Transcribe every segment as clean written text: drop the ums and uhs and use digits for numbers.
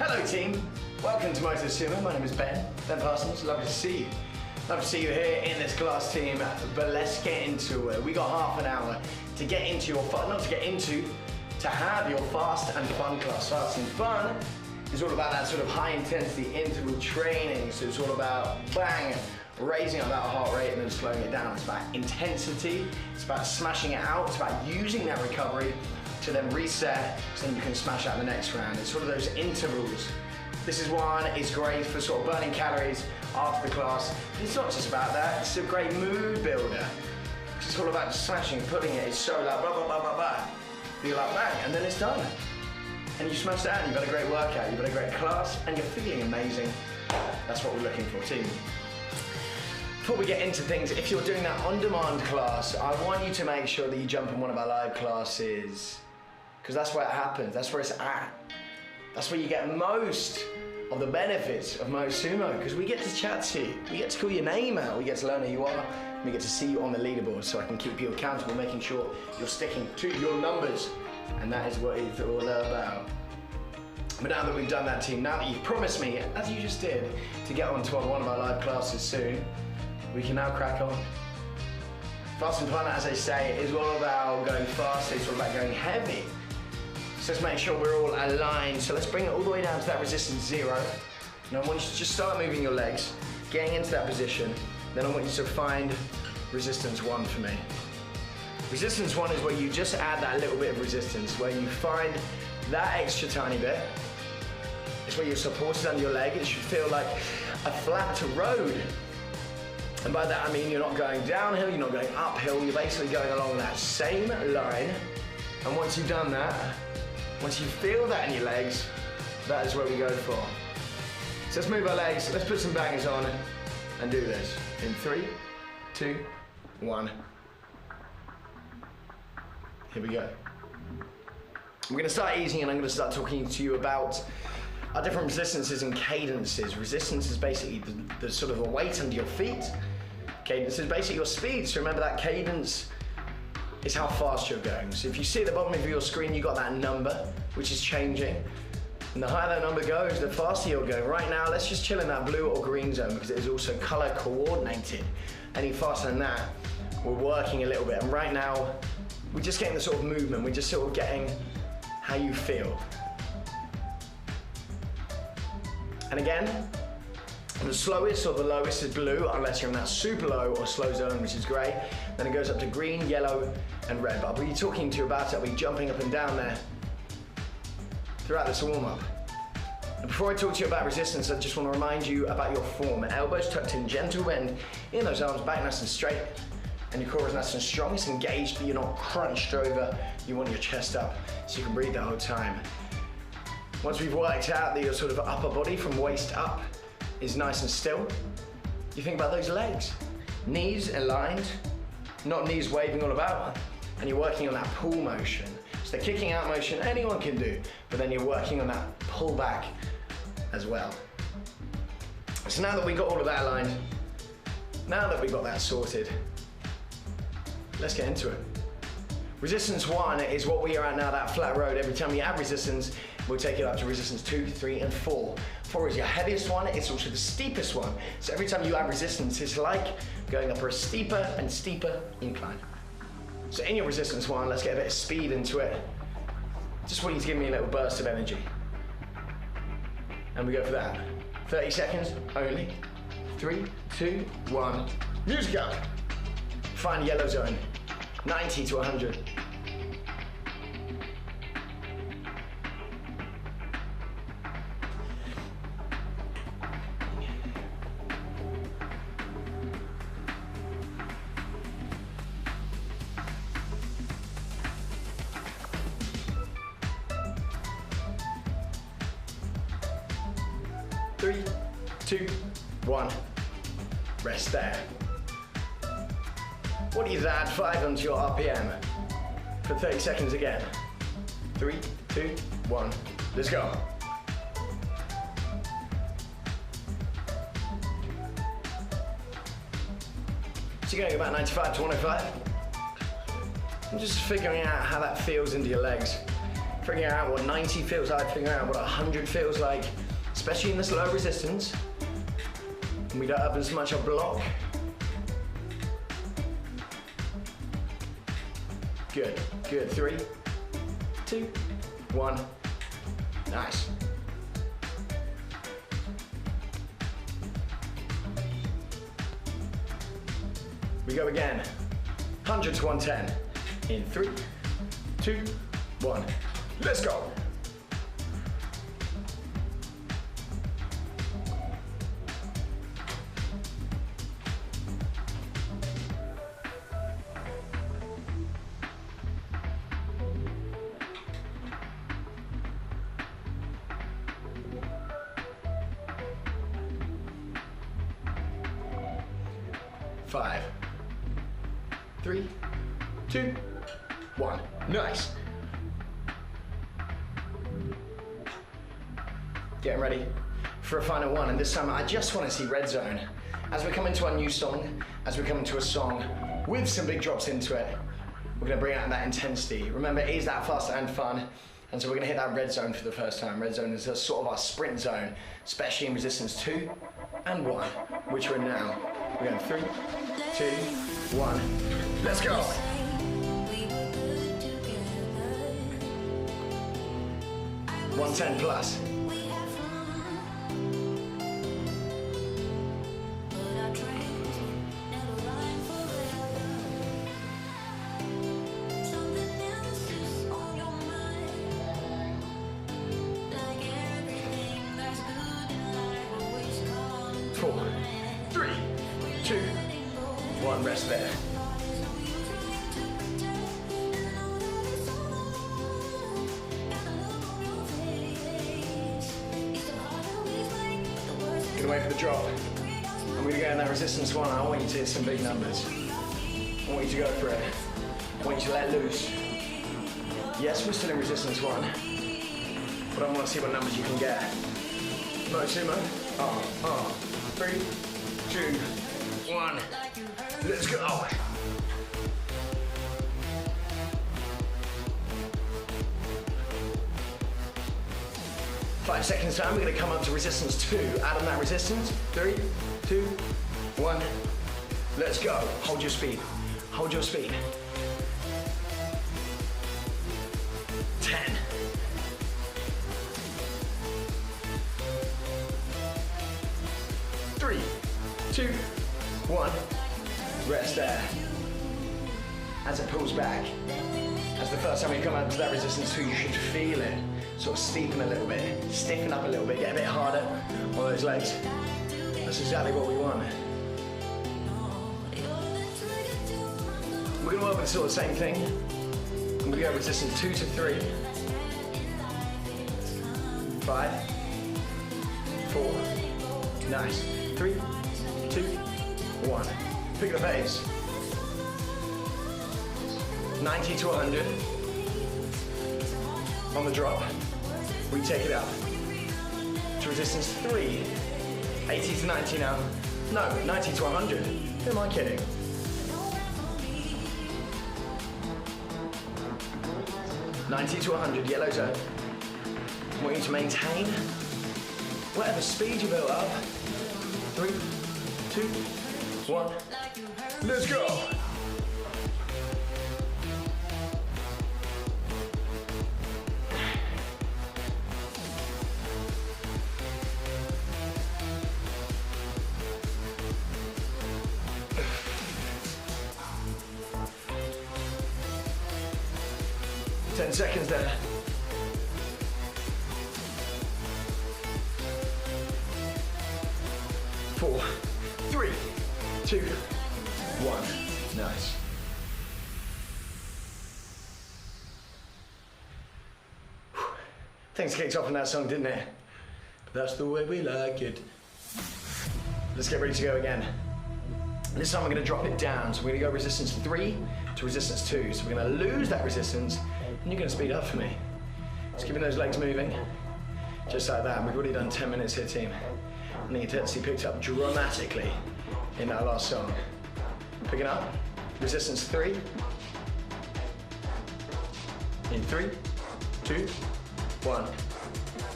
Hello team, welcome to Motosumo. My name is Ben Parsons, lovely to see you. Love to see you here in this class team, but let's get into it. We got half an hour to get into your fun, not to get into, to have your fast and fun class. Fast and fun is all about that sort of high intensity interval training. So it's all about bang, raising up that heart rate and then slowing it down. It's about intensity, it's about smashing it out, it's about using that recovery to then reset so then you can smash out the next round. It's sort of those intervals. This is one, it's great for sort of burning calories after the class. It's not just about that, it's a great mood builder. It's all about just smashing, putting it, it's so like blah, blah, blah, blah, blah. You're like bang, and then it's done. And you smashed it out, you've had a great workout, you've had a great class, and you're feeling amazing. That's what we're looking for, team. Before we get into things, if you're doing that on-demand class, I want you to make sure that you jump in one of our live classes, because that's where it happens, that's where it's at. That's where you get most of the benefits of Motosumo, because we get to chat to you, we get to call your name out, we get to learn who you are, and we get to see you on the leaderboard so I can keep you accountable, making sure you're sticking to your numbers, and that is what it's all about. But now that we've done that, team, now that you've promised me, as you just did, to get onto one of our live classes soon, we can now crack on. Fast and fun, as I say, is all about going fast, it's all about going heavy. So let's make sure we're all aligned. So let's bring it all the way down to that resistance 0. And I want you to just start moving your legs, getting into that position. Then I want you to find resistance 1 for me. Resistance 1 is where you just add that little bit of resistance, where you find that extra tiny bit. It's where you're supported under your leg. It should feel like a flat road. And by that I mean you're not going downhill, you're not going uphill, you're basically going along that same line. And once you've done that, once you feel that in your legs, that is where we go for. So let's move our legs, let's put some bangers on and do this. In 3, 2, 1. Here we go. I'm gonna start easing and I'm gonna start talking to you about our different resistances and cadences. Resistance is basically the sort of a weight under your feet. Cadence is basically your speed. So remember that cadence is how fast you're going. So if you see at the bottom of your screen, you got that number, which is changing. And the higher that number goes, the faster you're going. Right now, let's just chill in that blue or green zone because it is also color coordinated. Any faster than that, we're working a little bit. And right now, we're just getting the sort of movement. We're just sort of getting how you feel. And again, the slowest or the lowest is blue, unless you're in that super low or slow zone, which is gray. Then it goes up to green, yellow, and red. But I'll be talking to you about it. I'll be jumping up and down there throughout this warm-up. And before I talk to you about resistance, I just want to remind you about your form. Elbows tucked in, gentle bend in those arms, back nice and straight. And your core is nice and strong. It's engaged, but you're not crunched over. You want your chest up so you can breathe the whole time. Once we've worked out that your sort of upper body from waist up is nice and still, you think about those legs. Knees aligned, not knees waving all about, and you're working on that pull motion. So the kicking out motion anyone can do, but then you're working on that pull back as well. So now that we've got all of that aligned, now that we've got that sorted, let's get into it. Resistance 1 is what we are at now, that flat road. Every time you add resistance, we'll take it up to resistance 2, 3, and 4. 4 is your heaviest one, it's also the steepest one. So every time you add resistance, it's like going up a steeper and steeper incline. So in your resistance 1, let's get a bit of speed into it. Just want you to give me a little burst of energy. And we go for that. 30 seconds only. 3, 2, 1. Music up. Find yellow zone. 90 to 100. Three, 2, 1. Rest there. What do you add 5 onto your RPM for 30 seconds again? 3, 2, 1, let's go. So you're going about 95 to 105. I'm just figuring out how that feels into your legs. figuring out what 90 feels like, figuring out what 100 feels like, especially in this low resistance. And we don't have as much a block. Good, good. 3, 2, 1. Nice. We go again. 100 to 110. In 3, 2, 1. Let's go. Five, 3, 2, 1. Nice. Getting ready for a final one, and this time I just want to see red zone. As we come into our new song, as we come into a song with some big drops into it, we're going to bring out that intensity. Remember, it is that fast and fun, and so we're going to hit that red zone for the first time. Red zone is a sort of our sprint zone, especially in resistance 2 and 1, which we're in now. We're going 3, 2, 1. Let's go. $110 plus. Four, 3, 2, 1. Rest there. Gonna wait for the drop. I'm gonna go in that resistance 1. I want you to hit some big numbers. I want you to go for it. I want you to let loose. Yes, we're still in resistance 1, but I want to see what numbers you can get. Motosumo. 3, 2, 1. Let's go. Five seconds time, we're gonna come up to resistance 2. Add on that resistance. 3, 2, 1. Let's go. Hold your speed. Hold your speed. 10. 3, 2, 1. Rest there. As it pulls back. As the first time you come up to that resistance 2, you should feel it. Sort of steepen a little bit, stiffen up a little bit, get a bit harder on those legs. That's exactly what we want. We're going to work with sort of the same thing. I'm going to go resistance 2 to 3. 5, 4, nice. 3, 2, 1. Pick the pace. 90 to 100. On the drop, we take it up to resistance 3. 80 to 90 now. No, 90 to 100. Who am I kidding? $90 to 100, yellow zone. I want you to maintain whatever speed you build up. 3, 2, 1. Let's go. Ten seconds there. Four, 3, 2, 1. Nice. Things kicked off in that song, didn't it? But that's the way we like it. Let's get ready to go again. This time we're going to drop it down. So we're going to go resistance 3 to resistance 2. So we're going to lose that resistance, and you're going to speed up for me. Just keeping those legs moving, just like that. We've already done 10 minutes here, team. And the intensity picked up dramatically in that last song. Picking up, resistance 3. In 3, 2, 1.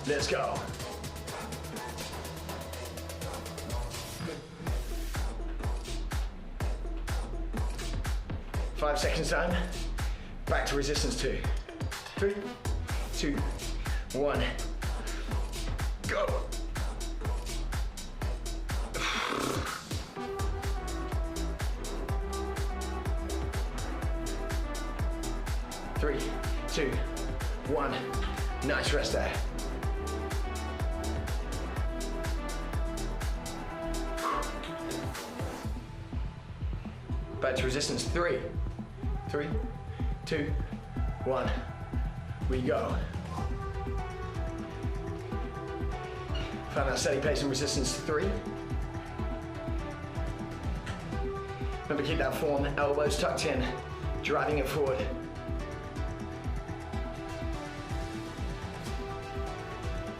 Let's go. Five seconds time. Back to resistance 2. 3, 2, 1. Go. 3, 2, 1. Nice rest there. Back to resistance 3, 3, 2, 1. We go. Find that steady pace and resistance 3. Remember, keep that form, elbows tucked in, driving it forward.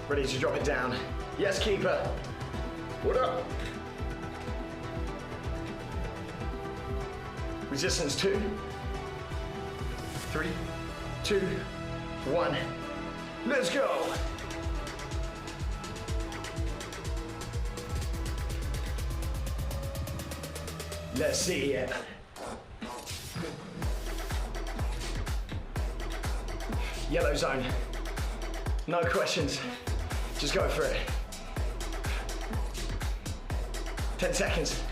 Ready to drop it down. Yes, keeper. What up? Resistance 2. 3, 2, 1. Let's go. Let's see it. Yellow zone. No questions. Just go for it. 10 seconds.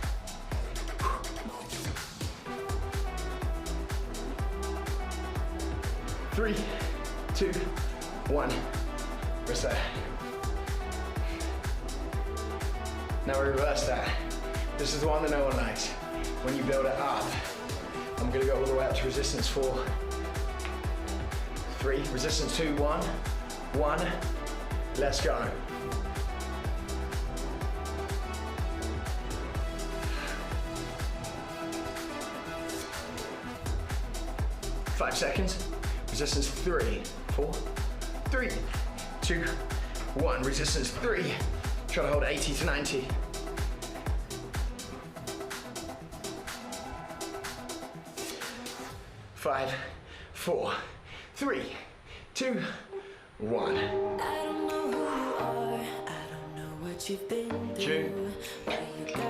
Three, 2, 1. Rest there. Now we reverse that. This is the one that no one likes. When you build it up, I'm gonna go all the way up to resistance 4. 3, resistance 2, 1, 1. Let's go. Five seconds. Resistance 3, 4, 3, 2, 1. Resistance 3. Try to hold 80 to 90. 5, 4, 3, 2, 1. You've been through.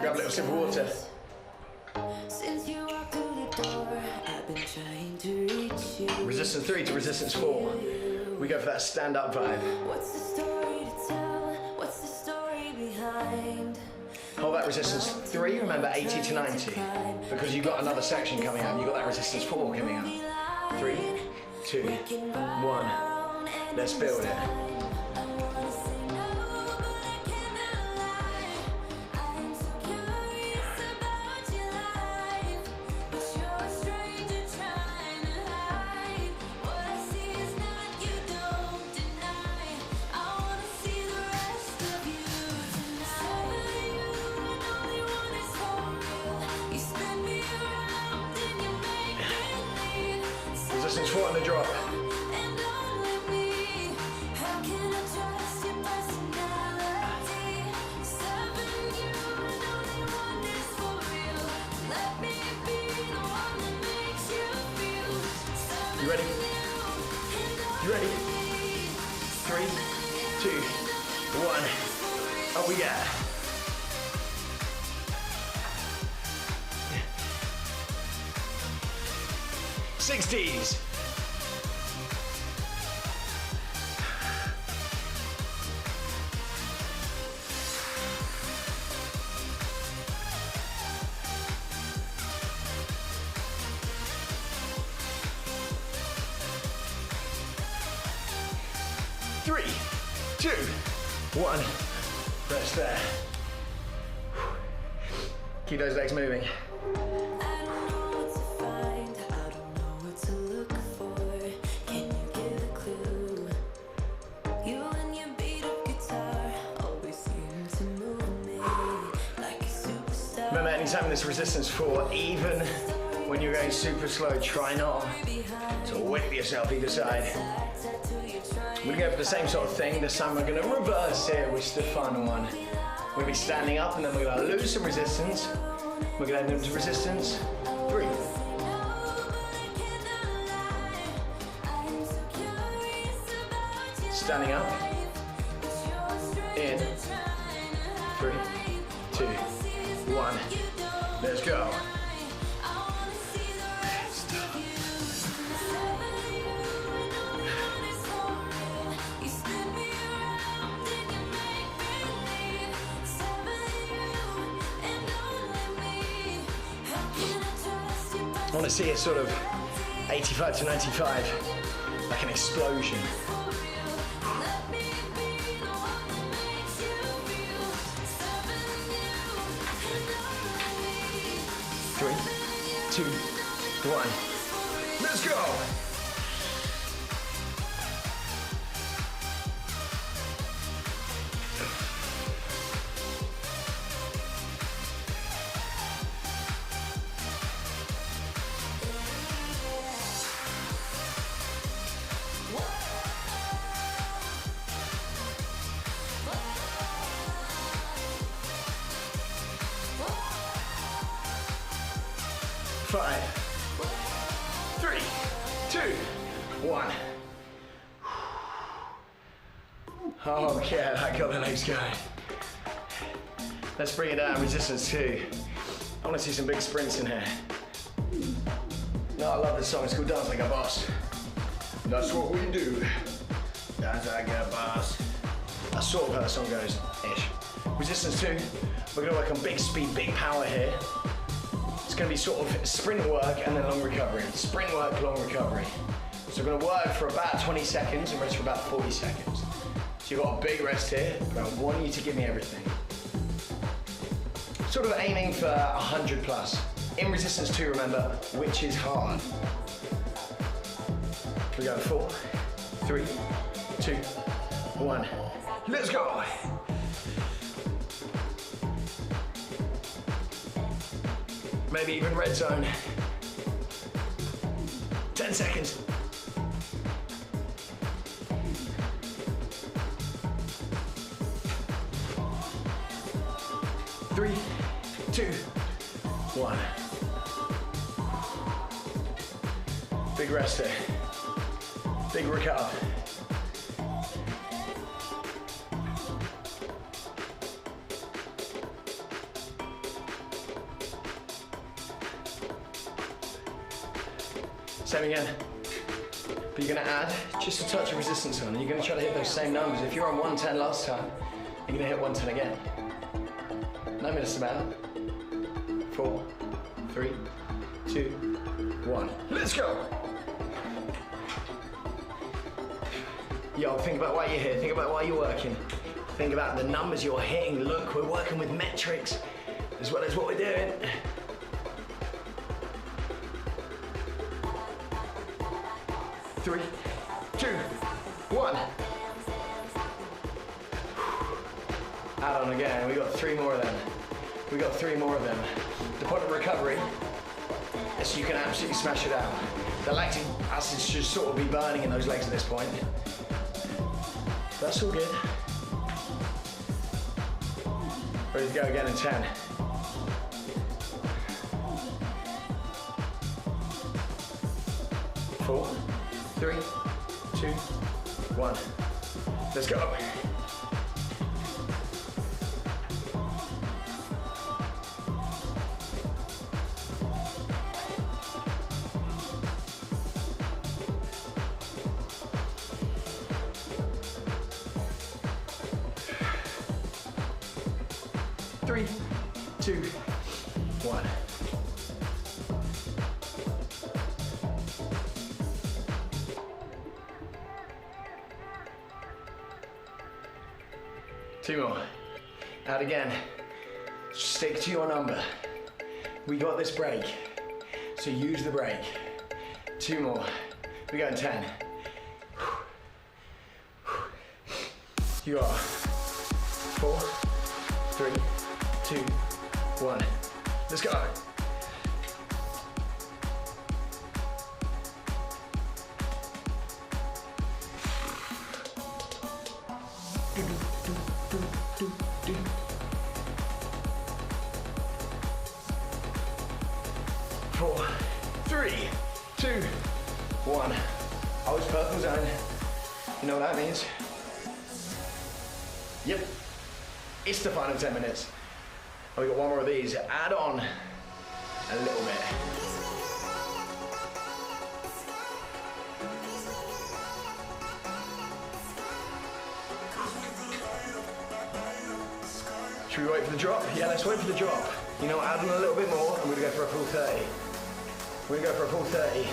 Grab a little sip of water. Since you walked through the door, I've been trying to reach you. Resistance 3 to resistance 4. We go for that stand-up vibe. What's the story to tell? What's the story behind? Hold that resistance 3, remember 80 to 90. Because you've got another section coming up. You've got that resistance 4 coming up. 3, 2, 1. Let's build it. Resistance 4 on the drop. You ready? You ready? 3, 2, 1. Oh, we got. 60s. Three, 2, 1. Rest there. Keep those legs moving. Remember, anytime this resistance 4, even when you're going super slow, try not to whip yourself either side. We're gonna go for the same sort of thing. This time we're gonna reverse it, which is the fun one. We're gonna be standing up and then we're gonna lose some resistance. We're gonna head into resistance 3. Standing up. In. 3, 2, 1. Let's go. I want to see a sort of 85 to 95, like an explosion. 3, 2, 1. Let's go. 5, 3, 2, 1. Oh yeah, that got the legs going. Let's bring it down, resistance 2. I want to see some big sprints in here. No, I love this song, it's called Dance Like a Boss. That's what we do. Dance like a boss. That's sort of how the song goes, ish. Resistance 2, we're gonna work on big speed, big power here. It's going to be sort of sprint work and then long recovery. Sprint work, long recovery. So we're going to work for about 20 seconds and rest for about 40 seconds. So you've got a big rest here, but I want you to give me everything. Sort of aiming for 100 plus. In resistance 2, remember, which is hard. We go 4, 3, 2, 1. Let's go. Maybe even red zone. 10 seconds. 3, 2, 1. Big rest here. Big recover. Same again, but you're gonna add just a touch of resistance on, and you're gonna try to hit those same numbers. If you're on 110 last time, you're gonna hit 110 again. 9 minutes about. 4, 3, 2, 1. Let's go. Yo, think about why you're here. Think about why you're working. Think about the numbers you're hitting. Look, we're working with metrics as well as what we're doing. 3, 2, 1. Add on again. We got 3 more of them. We got 3 more of them. The point of recovery is so you can absolutely smash it out. The lactic acid should sort of be burning in those legs at this point. That's all good. Ready to go again in 10. 4, 3, 2, 1. Let's go. Three, 2, 1. Two more. Out again. Stick to your number. We got this break, so use the break. 2 more. We go in 10. You are 4, 3, 2, 1. Let's go. Four, 3, 2, 1. Always purple zone. You know what that means? Yep, it's the final 10 minutes. And we got one more of these. Add on a little bit. Should we wait for the drop? Yeah, let's wait for the drop. You know, add on a little bit more and we're gonna go for a full 30. We're gonna go for a full 30.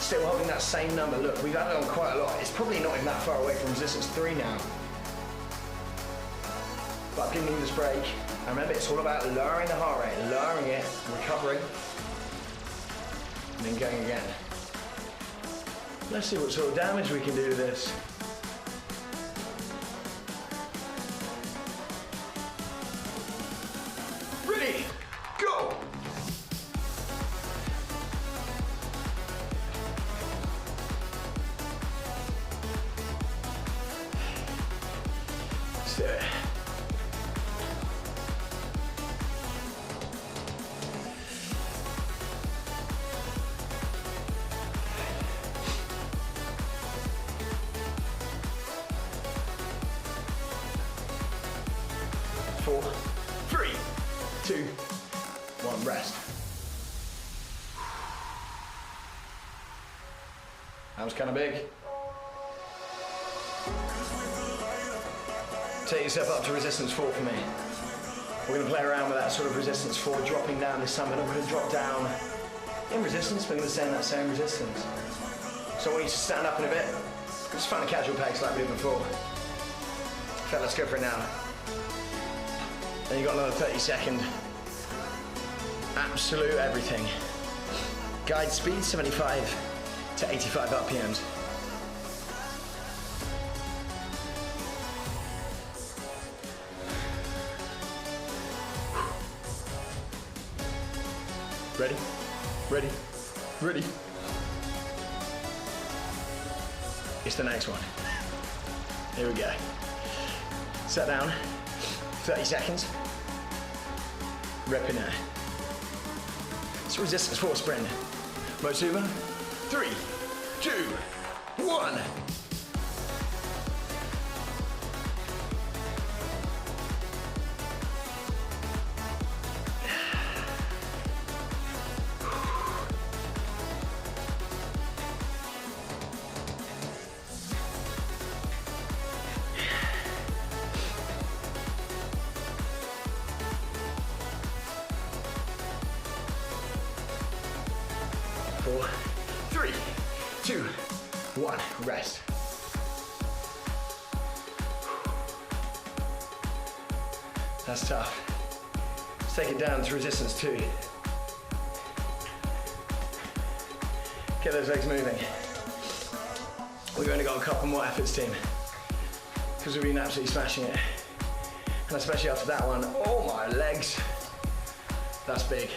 Still holding that same number. Look, we've added on quite a lot. It's probably not even that far away from resistance 3 now. But I've given you this break. And remember, it's all about lowering the heart rate, lowering it, recovering, and then going again. Let's see what sort of damage we can do to this. Ready, go! Let's do it. Four, 3, 2, 1, rest. That was kind of big. Take yourself up to resistance 4 for me. We're going to play around with that sort of resistance 4, dropping down this time. We're not going to drop down in resistance, we're going to stay in that same resistance. So I want you to stand up in a bit. Just find a casual pace like we did before. Okay, let's go for it now. Then you've got another 30-second. Absolute everything. Guide speed 75 to 85 RPMs. Ready? Ready? Ready? It's the next one. Here we go. Set down. 30 seconds. Rep in there. It's resistance 4 sprint. Motosumo. 3, 2, 1. Four, 3, 2, 1, rest. That's tough. Let's take it down to resistance 2. Get those legs moving. We've only got a couple more efforts, team, because we've been absolutely smashing it. And especially after that one, oh my legs. That's big.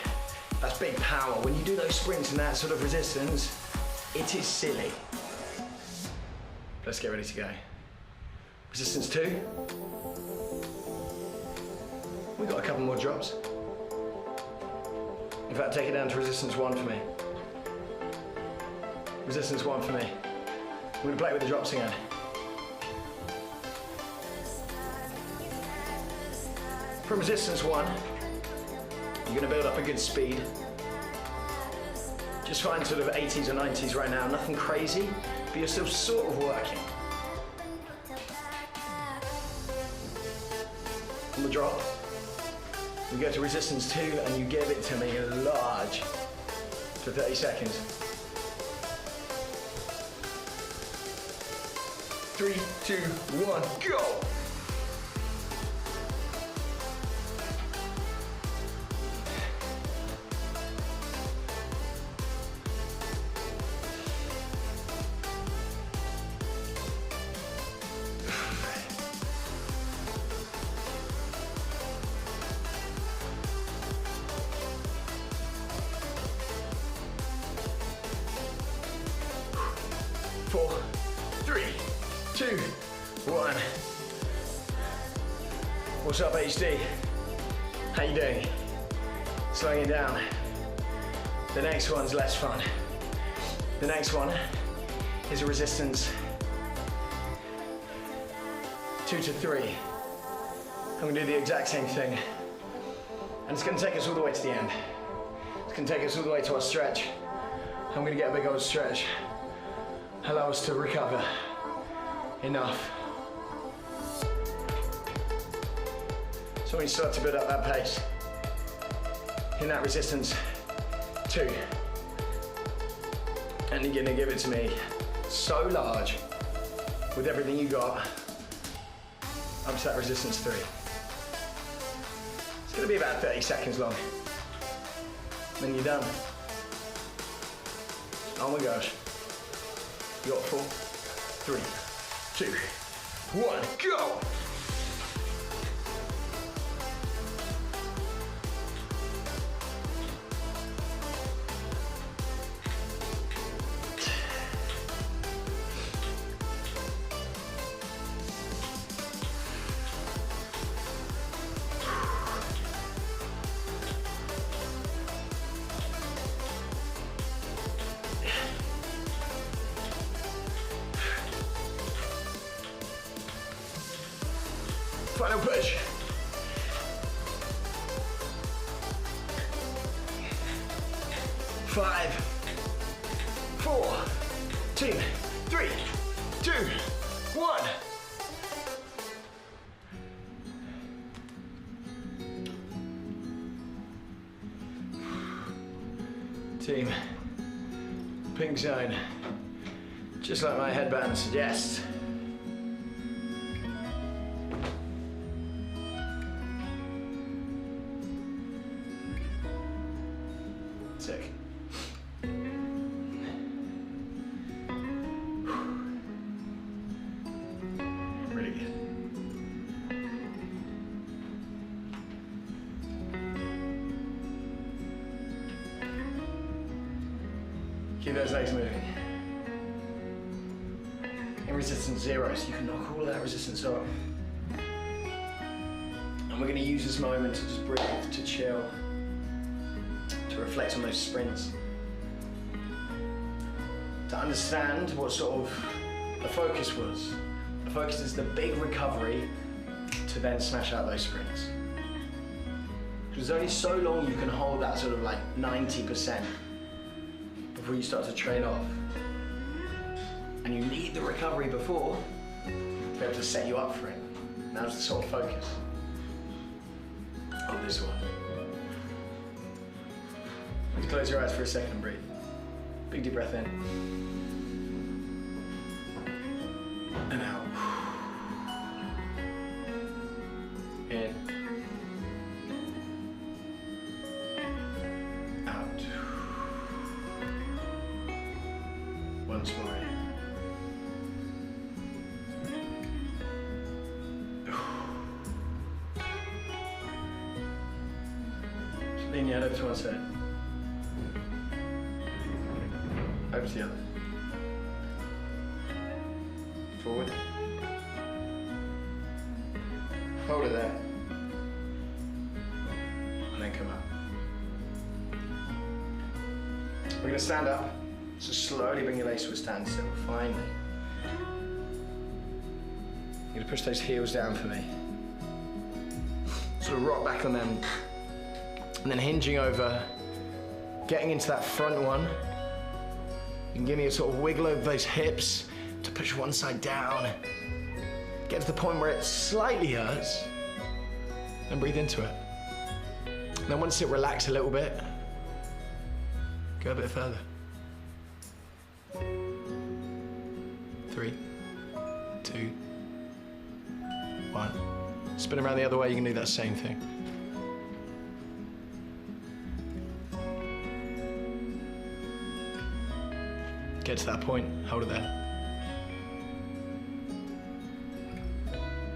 That's big power. When you do those sprints and that sort of resistance, it is silly. Let's get ready to go. Resistance 2. We've got a couple more drops. In fact, take it down to resistance 1 for me. Resistance 1 for me. We're gonna play with the drops again. From resistance 1, you're gonna build up a good speed. Just find sort of 80s or 90s right now, nothing crazy, but you're still sort of working. On the drop, we go to resistance 2 and you give it to me large for 30 seconds. 3, 2, 1, go! Four, 3, 2, 1. What's up, HD? How you doing? Slowing it down. The next one's less fun. The next one is a resistance 2 to 3. I'm gonna do the exact same thing. And it's gonna take us all the way to the end. It's gonna take us all the way to our stretch. I'm gonna get a big old stretch. Allow us to recover enough. So when you start to build up that pace, in that resistance, 2. And you're gonna give it to me so large, with everything you got, up to that resistance 3. It's gonna be about 30 seconds long. Then you're done. Oh my gosh. You got 4, 3, 2, 1, go! Final push. 5, 4, 2, 3, 2, 1. Team, pink zone, just like my headband suggests. Sick. Really good. Keep those legs moving. In resistance 0, so you can knock all of that resistance off. And we're going to use this moment to just breathe, to chill, to reflect on those sprints, to understand what sort of the focus was. The focus is the big recovery to then smash out those sprints. Because there's only so long you can hold that sort of like 90% before you start to train off. And you need the recovery before to be able to set you up for it. Now's the sort of focus of this one. Just close your eyes for a second and breathe. Big deep breath in. And out. In. Out. Once more in. Lean your head over to one side. Over to the other. Forward. Hold it there. And then come up. We're going to stand up. So slowly bring your legs to a standstill. Finally. You're going to push those heels down for me. Sort of rock back on them. And then hinging over, getting into that front one. You can give me a sort of wiggle over those hips to push one side down. Get to the point where it slightly hurts, and breathe into it. And then once it relaxes a little bit, go a bit further. 3, 2, 1. Spin around the other way, you can do that same thing. Get to that point, hold it there.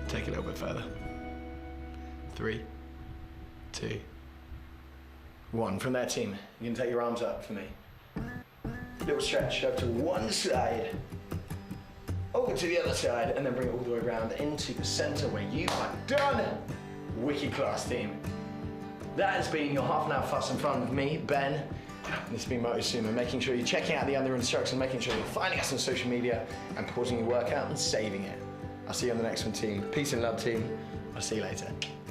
Take it a little bit further. 3, 2, 1. From there, team, you can take your arms up for me. Little stretch over to one side, over to the other side, and then bring it all the way around into the center where you are done. Wicked class, team. That has been your half an hour fuss and fun with me, Ben. This has been Motosumo, making sure you're checking out the other instructions, making sure you're finding us on social media and pausing your workout and saving it. I'll see you on the next one, team. Peace and love, team. I'll I'll see you later.